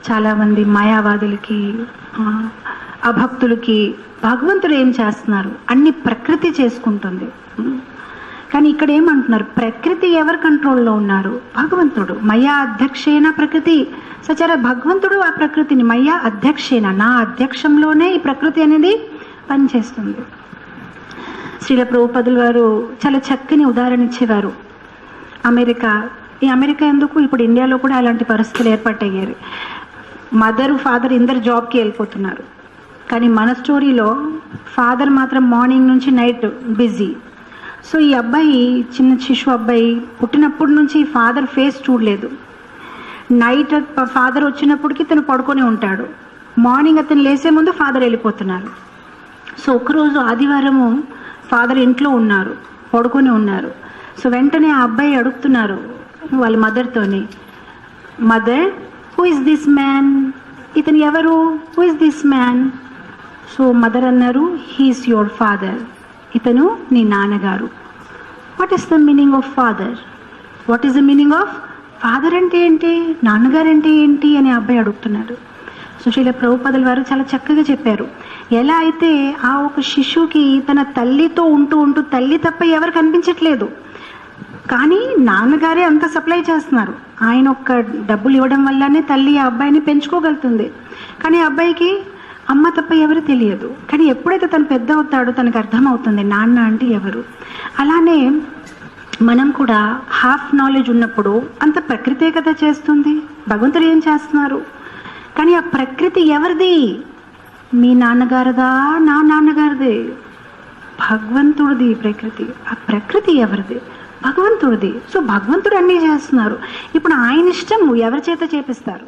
చాలామంది మాయావాదులకి, అభక్తులకి భగవంతుడు ఏం చేస్తున్నారు, అన్ని ప్రకృతి చేసుకుంటుంది. కానీ ఇక్కడ ఏమంటున్నారు, ప్రకృతి ఎవరి కంట్రోల్లో ఉన్నారు, భగవంతుడు. మయా అధ్యక్షేన ప్రకృతి సచర, భగవంతుడు ఆ ప్రకృతిని మయా అధ్యక్షేన, నా అధ్యక్షంలోనే ఈ ప్రకృతి అనేది పనిచేస్తుంది. శ్రీల ప్రభుపాదుల వారు చాలా చక్కని ఉదాహరణ ఇచ్చేవారు. అమెరికా ఎందుకు, ఇప్పుడు ఇండియాలో కూడా అలాంటి పరిస్థితులు ఏర్పట్టయ్యారు. మదర్ ఫాదర్ ఇద్దరు జాబ్కి వెళ్ళిపోతున్నారు. కానీ మన స్టోరీలో ఫాదర్ మాత్రం మార్నింగ్ నుంచి నైట్ బిజీ. సో ఈ అబ్బాయి, చిన్న శిశు అబ్బాయి, పుట్టినప్పటి నుంచి ఫాదర్ ఫేస్ చూడలేదు. నైట్ ఫాదర్ వచ్చినప్పటికీ తను పడుకొని ఉంటాడు. మార్నింగ్ అతను లేసే ముందు ఫాదర్ వెళ్ళిపోతున్నారు. సో ఒకరోజు ఆదివారము ఫాదర్ ఇంట్లో ఉన్నారు, పడుకొని ఉన్నారు. సో వెంటనే ఆ అబ్బాయి అడుగుతున్నారు వాళ్ళ మదర్తోని, mother who is this man, ఇతను ఎవరు, who is this man. So mother అన్నారు, హీఈస్ యువర్ ఫాదర్, ఇతను నీ నాన్నగారు. What is the meaning of father, what is the meaning of father అంటే ఏంటి, నాన్నగారు అంటే ఏంటి అని అబ్బాయి అడుగుతున్నాడు. సో శ్రీల ప్రభుపాదుల వారు చాలా చక్కగా చెప్పారు. ఎలా అయితే ఆ ఒక శిశువుకి తన తల్లితో ఉంటూ తల్లి తప్ప ఎవరు కనిపించట్లేదు, కానీ నాన్నగారే అంత సప్లై చేస్తున్నారు. ఆయన ఒక్క డబ్బులు ఇవ్వడం వల్లనే తల్లి ఆ అబ్బాయిని పెంచుకోగలుగుతుంది. కానీ ఆ అబ్బాయికి అమ్మ తప్ప ఎవరు తెలియదు. కానీ ఎప్పుడైతే తను పెద్ద అవుతాడో తనకు అర్థమవుతుంది నాన్న అంటే ఎవరు. అలానే మనం కూడా హాఫ్ నాలెడ్జ్ ఉన్నప్పుడు అంత ప్రకృతే కదా చేస్తుంది, భగవంతుడు ఏం చేస్తున్నారు. కానీ ఆ ప్రకృతి ఎవరిది, మీ నాన్నగారిదా, నా నాన్నగారిది, భగవంతుడిది ప్రకృతి. ఆ ప్రకృతి ఎవరిది, భగవంతుడిది. సో భగవంతుడు అన్నీ చేస్తున్నారు. ఇప్పుడు ఆయన ఇష్టం ఎవరి చేత చేపిస్తారు.